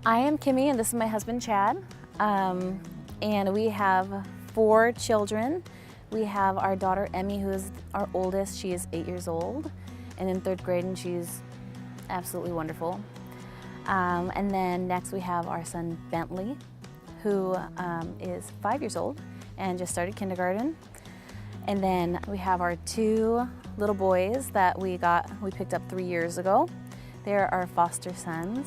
I am Kimmy, and this is my husband Chad. And we have 4 children. We have our daughter Emmy, who is our oldest. She is 8 years old and in 3rd grade, and she's absolutely wonderful. And then next we have our son Bentley, who is 5 years old and just started kindergarten. And then we have our 2 little boys that we picked up 3 years ago. They're our foster sons.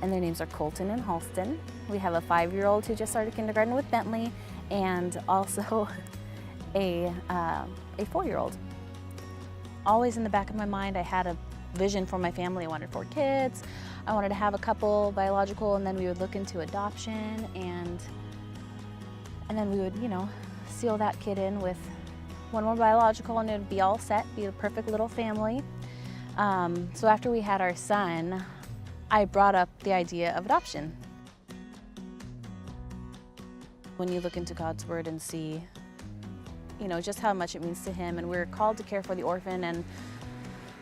And their names are Colton and Halston. We have a 5-year-old who just started kindergarten with Bentley, and also a 4-year-old. Always in the back of my mind, I had a vision for my family. I wanted 4 kids. I wanted to have a couple biological, and then we would look into adoption, and then we would, seal that kid in with one more biological, and it would be all set, be a perfect little family. So after we had our son, I brought up the idea of adoption. When you look into God's Word and see, just how much it means to Him, and we're called to care for the orphan, and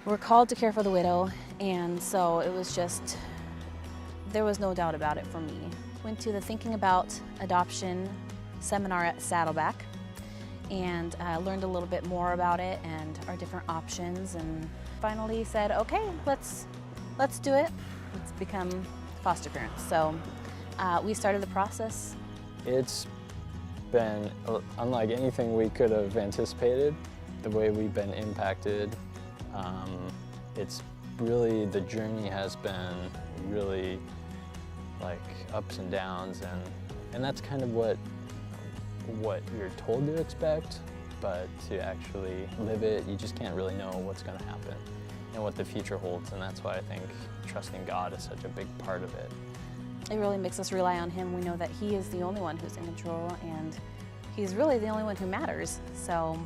we're called to care for the widow, and so it was just, there was no doubt about it for me. Went to the Thinking About Adoption seminar at Saddleback, and learned a little bit more about it and our different options, and finally said, okay, let's do it. Let's become foster parents. So we started the process. It's been unlike anything we could have anticipated, the way we've been impacted. It's really, the journey has been really like ups and downs, and that's kind of what you're told to expect, but to actually live it, you just can't really know what's going to happen and what the future holds, and that's why I think trusting God is such a big part of it. It really makes us rely on Him. We know that He is the only one who's in control, and He's really the only one who matters. So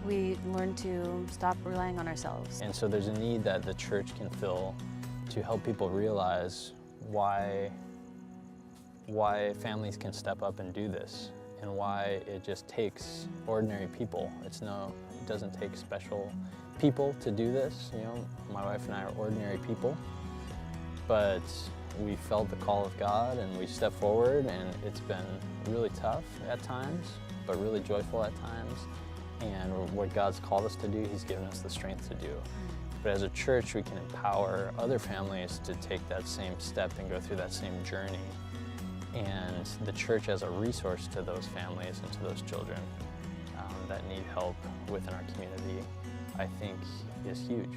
we learn to stop relying on ourselves. And so there's a need that the church can fill to help people realize why families can step up and do this, and why it just takes ordinary people. It doesn't take special people to do this. My wife and I are ordinary people, but we felt the call of God and we stepped forward, and it's been really tough at times, but really joyful at times. And what God's called us to do, He's given us the strength to do. But as a church, we can empower other families to take that same step and go through that same journey. And the church as a resource to those families and to those children that need help within our community, I think is huge.